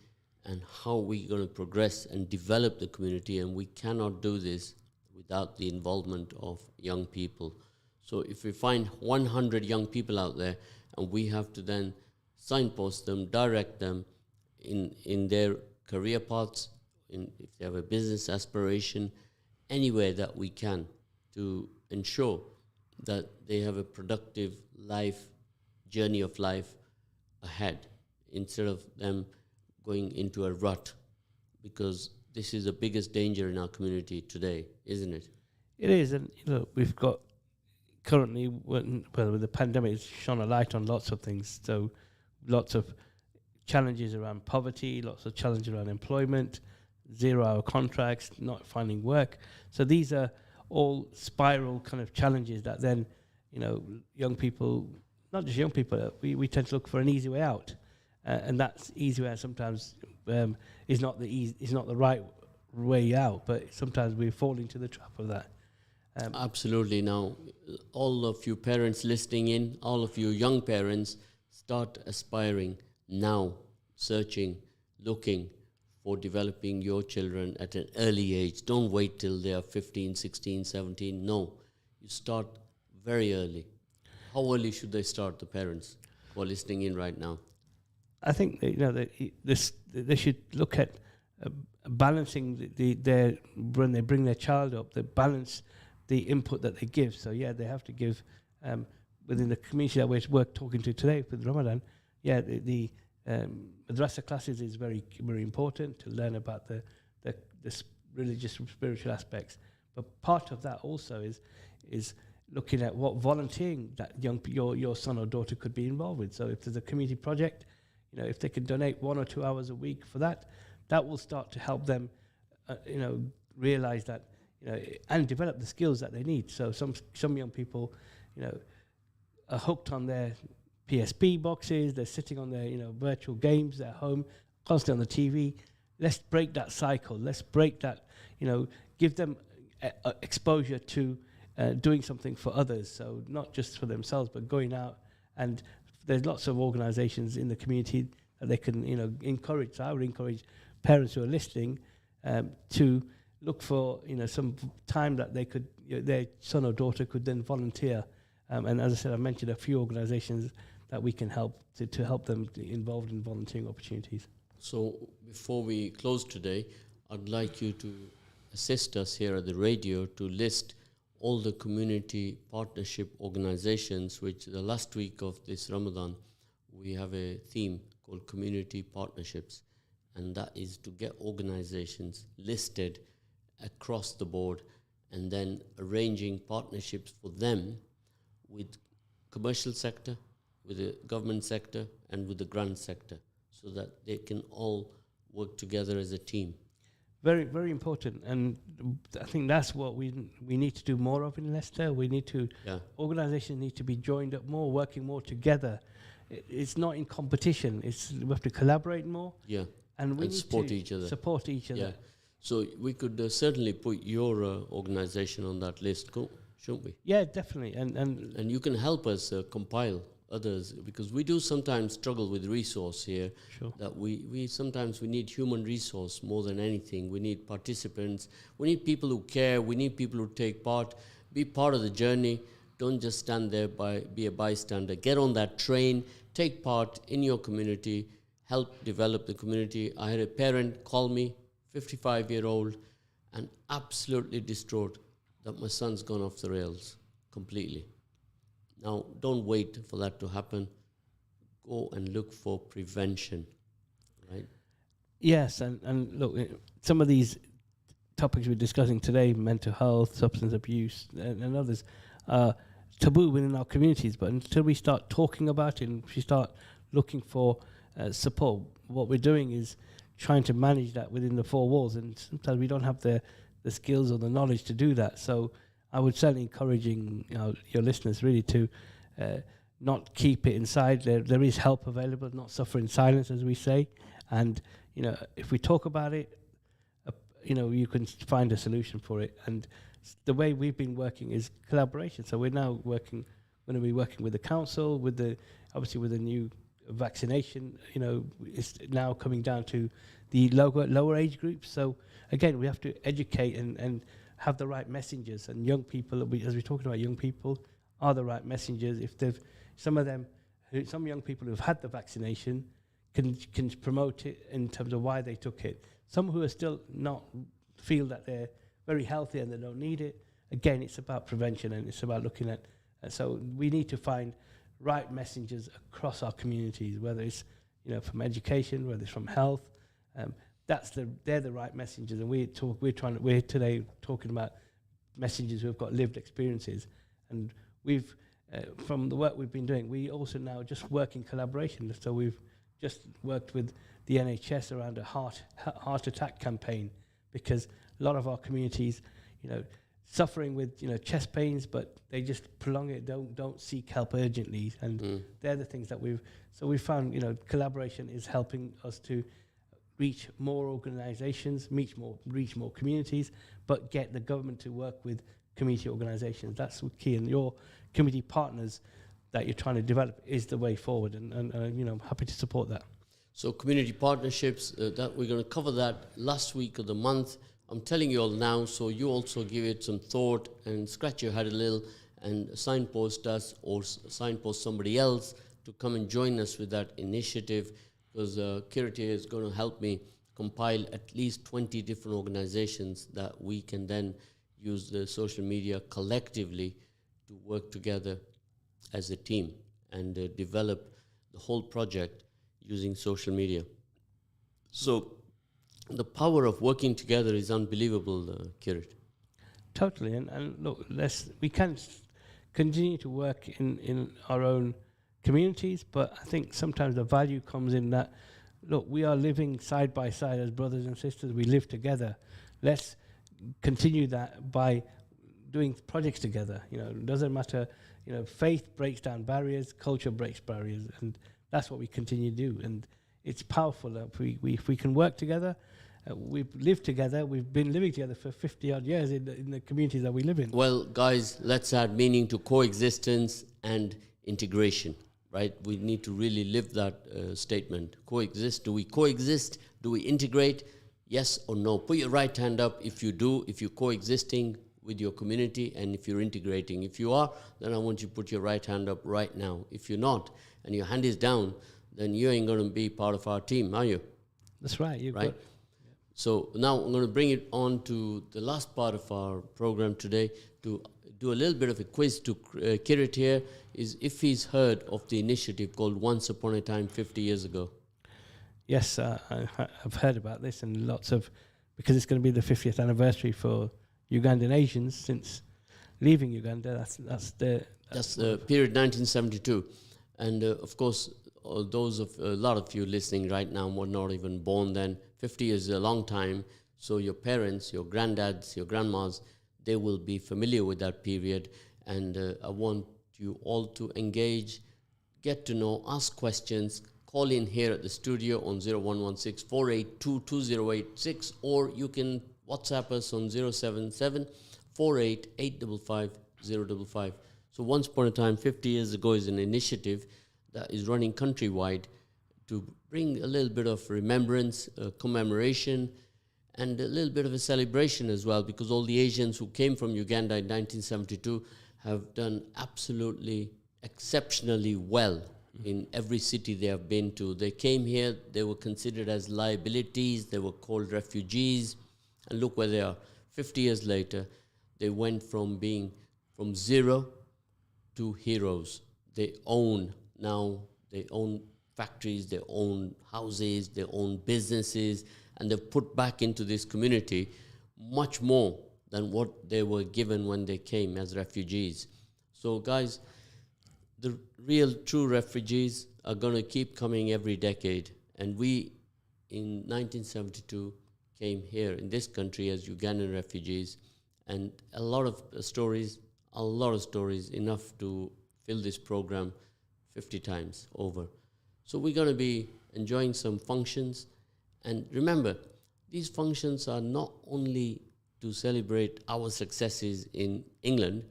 and how we're going to progress and develop the community, and we cannot do this without the involvement of young people. So if we find 100 young people out there, and we have to then signpost them, direct them in their career paths, if they have a business aspiration, anywhere that we can, to ensure that they have a productive journey of life ahead, instead of them going into a rut, because this is the biggest danger in our community today, isn't it? It is, and we've got currently, with the pandemic, it's shone a light on lots of things. So lots of challenges around poverty, lots of challenges around employment, 0-hour contracts, not finding work. So these are all spiral kind of challenges that then, young people, not just young people, we tend to look for an easy way out. And that easy way out sometimes is not the right way out, but sometimes we fall into the trap of that. Absolutely. Now, all of you parents listening in, all of you young parents, start aspiring now, searching, looking for developing your children at an early age. Don't wait till they are 15, 16, 17. No, you start very early. How early should they start, the parents who are listening in right now? I think they should look at balancing when they bring their child up, they balance the input that they give. So they have to give within the community that we're talking to today with Ramadan. The madrasa classes is very, very important to learn about the religious and spiritual aspects. But part of that also is looking at what volunteering that your son or daughter could be involved with. So if there's a community project, if they can donate 1 or 2 hours a week for that, that will start to help them, realize that, and develop the skills that they need. So some young people, are hooked on their PSP boxes. They're sitting on their, virtual games at home, constantly on the TV. Let's break that cycle. Let's break that, give them exposure to doing something for others. So not just for themselves, but going out. And there's lots of organizations in the community that they can, encourage. So I would encourage parents who are listening to look for, some time that they could, their son or daughter could then volunteer. And as I said, I mentioned a few organizations that we can help to help them involved in volunteering opportunities. So before we close today, I'd like you to assist us here at the radio to list all the community partnership organizations, which the last week of this Ramadan, we have a theme called community partnerships. And that is to get organizations listed across the board and then arranging partnerships for them with commercial sector, with the government sector, and with the grant sector, so that they can all work together as a team. Very, very important, and I think that's what we need to do more of in Leicester. We need to, organisations need to be joined up more, working more together. It's not in competition. We have to collaborate more. Yeah, and we need support to each other. Support each other. Yeah. So we could certainly put your organisation on that list, shouldn't we? Yeah, definitely. And you can help us compile others, because we do sometimes struggle with resource here. Sure. That we sometimes we need human resource more than anything. We need participants. We need people who care. We need people who take part, be part of the journey. Don't just stand there be a bystander. Get on that train. Take part in your community. Help develop the community. I had a parent call me, 55-year-old, and absolutely distraught that my son's gone off the rails completely. Now, don't wait for that to happen. Go and look for prevention, right? Yes, and look, some of these topics we're discussing today, mental health, substance abuse, and others, are taboo within our communities. But until we start talking about it and we start looking for support, what we're doing is trying to manage that within the four walls. And sometimes we don't have the skills or the knowledge to do that. So I would certainly encouraging your listeners really to not keep it inside. There is help available, not suffer in silence, as we say. And, if we talk about it, you can find a solution for it. And the way we've been working is collaboration. So we're now going to be working with the council, with the new vaccination. It's now coming down to the lower age groups. So again, we have to educate and have the right messengers. And young people, as we're talking about, young people are the right messengers. If some young people who've had the vaccination can promote it in terms of why they took it. Some who are still not feel that they're very healthy and they don't need it. Again, it's about prevention and it's about looking at. So we need to find right messengers across our communities, whether it's from education, whether it's from health. They're the right messengers, and we're today talking about messengers who have got lived experiences, and we've from the work we've been doing, we also now just work in collaboration. So we've just worked with the NHS around a heart attack campaign, because a lot of our communities, suffering with chest pains, but they just prolong it, don't seek help urgently, and they're the things that we found collaboration is helping us to reach more organizations, reach more communities, but get the government to work with community organizations. That's key, and your community partners that you're trying to develop is the way forward, and I'm happy to support that. So community partnerships, that we're going to cover that last week of the month. I'm telling you all now, so you also give it some thought and scratch your head a little and signpost us or signpost somebody else to come and join us with that initiative, because Kirit is going to help me compile at least 20 different organizations that we can then use the social media collectively to work together as a team and develop the whole project using social media. So the power of working together is unbelievable, Kirit. Totally, and look, we can continue to work in our own communities, but I think sometimes the value comes in that, look, we are living side by side as brothers and sisters. We live together. Let's continue that by doing projects together. It doesn't matter. Faith breaks down barriers, culture breaks barriers, and that's what we continue to do. And it's powerful that if we can work together. We've lived together. We've been living together for 50 odd years in the communities that we live in. Well, guys, let's add meaning to coexistence and integration, right? We need to really live that statement. Coexist. Do we coexist? Do we integrate? Yes or no? Put your right hand up if you do, if you're coexisting with your community and if you're integrating. If you are, then I want you to put your right hand up right now. If you're not and your hand is down, then you ain't going to be part of our team, are you? That's right. Right? So now I'm going to bring it on to the last part of our program today to do a little bit of a quiz to Kirit here, is if he's heard of the initiative called Once Upon a Time 50 years ago. Yes, I've heard about this, and because it's going to be the 50th anniversary for Ugandan Asians since leaving Uganda. That's the period 1972. And of course, a lot of you listening right now were not even born then. 50 is a long time, so your parents, your granddads, your grandmas, they will be familiar with that period, and I want you all to engage, get to know, ask questions, call in here at the studio on 0116-482-2086, or you can WhatsApp us on 077-48-855-055. So Once Upon a Time, 50 years ago, is an initiative that is running countrywide to bring a little bit of remembrance, commemoration, and a little bit of a celebration as well, because all the Asians who came from Uganda in 1972 have done absolutely exceptionally well in every city they have been to. They came here, they were considered as liabilities, they were called refugees, and look where they are. 50 years later, they went from being from zero to heroes. They own factories, they own houses, they own businesses, and they've put back into this community much more than what they were given when they came as refugees. So guys, the real true refugees are going to keep coming every decade. And we, in 1972, came here in this country as Ugandan refugees, and a lot of stories, enough to fill this program 50 times over. So we're going to be enjoying some functions. And remember, these functions are not only to celebrate our successes in England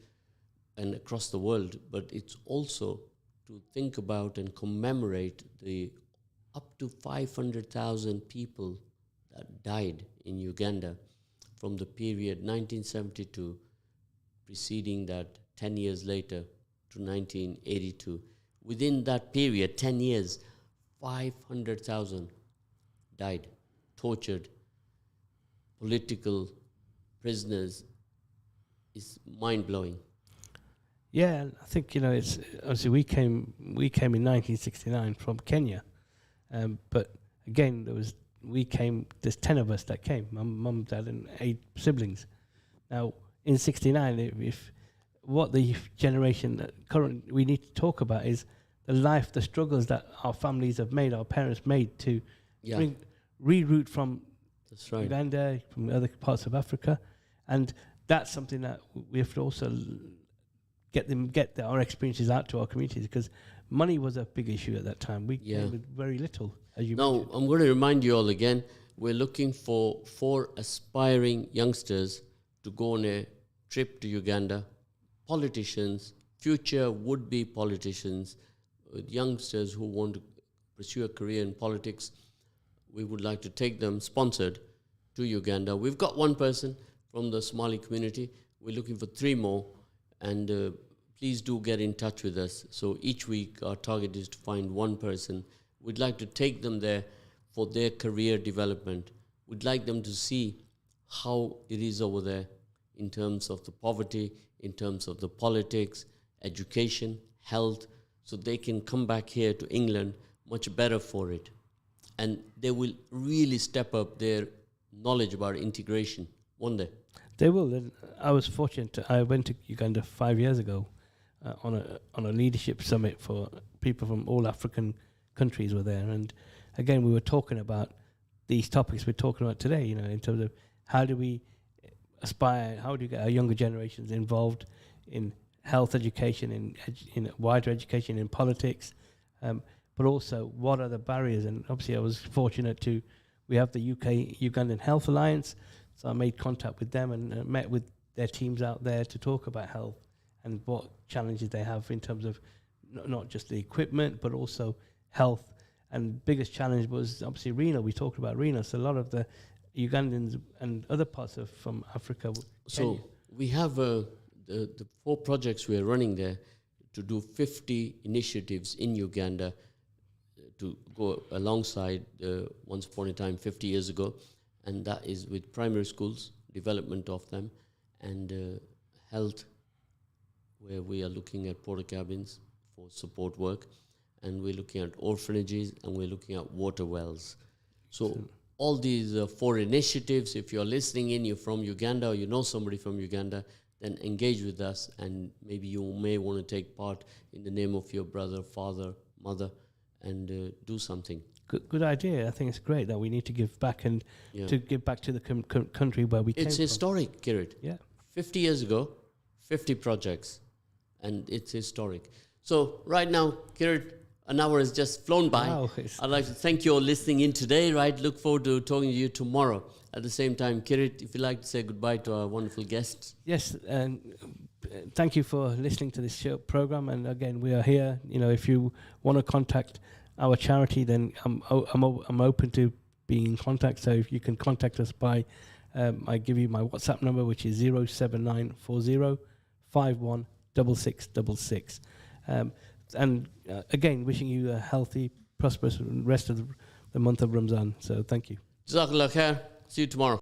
and across the world, but it's also to think about and commemorate the up to 500,000 people that died in Uganda from the period 1972, preceding that 10 years later to 1982. Within that period, 10 years, 500,000 died, tortured, political prisoners. Is mind-blowing. Yeah, and I think, it's obviously we came in 1969 from Kenya, but again there's 10 of us that came, mum, dad, and 8 siblings. Now in '69, if what the generation that current we need to talk about is the struggles that our families have made, our parents made to reroute from Uganda, from other parts of Africa, and that's something that we have to also get our experiences out to our communities, because money was a big issue at that time. We came with very little, as you mentioned. I'm going to remind you all again, we're looking for 4 aspiring youngsters to go on a trip to Uganda, politicians, future would-be politicians, youngsters who want to pursue a career in politics. We would like to take them sponsored to Uganda. We've got 1 person from the Somali community. We're looking for 3 more, and please do get in touch with us. So each week our target is to find 1 person. We'd like to take them there for their career development. We'd like them to see how it is over there in terms of the poverty, in terms of the politics, education, health, so they can come back here to England much better for it. And they will really step up their knowledge about integration one day. They will. And I was fortunate. I went to Uganda 5 years ago on a leadership summit for people from all African countries were there. And again, we were talking about these topics we're talking about today, in terms of how do we aspire, how do you get our younger generations involved in health education, in wider education, in politics, but also what are the barriers. And obviously I was fortunate we have the Ugandan Health Alliance, so I made contact with them and met with their teams out there to talk about health and what challenges they have in terms of not just the equipment, but also health. And biggest challenge was obviously renal. We talked about renal. So a lot of the Ugandans and other parts from Africa. So we have the 4 projects we are running there to do 50 initiatives in Uganda to go alongside once upon a time 50 years ago, and that is with primary schools, development of them, and health, where we are looking at porta cabins for support work, and we're looking at orphanages, and we're looking at water wells. So all these 4 initiatives, if you're listening in, you're from Uganda, or you know somebody from Uganda, then engage with us, and maybe you may want to take part in the name of your brother, father, mother, and do something. Good idea. I think it's great that we need to give back and to give back to the country where we came from. It's historic, Kirit. Yeah. 50 years ago, 50 projects, and it's historic. So right now, Kirit, an hour has just flown by. Wow. I'd like to thank you all listening in today, right? Look forward to talking to you tomorrow. At the same time, Kirit, if you'd like to say goodbye to our wonderful guests. Yes, and thank you for listening to this program. And again, we are here. If you want to contact our charity, then I'm open to being in contact. So if you can contact us by, I give you my WhatsApp number, which is 07940 516666. And again, wishing you a healthy, prosperous rest of the month of Ramzan. So thank you. Jazakallah khair. See you tomorrow.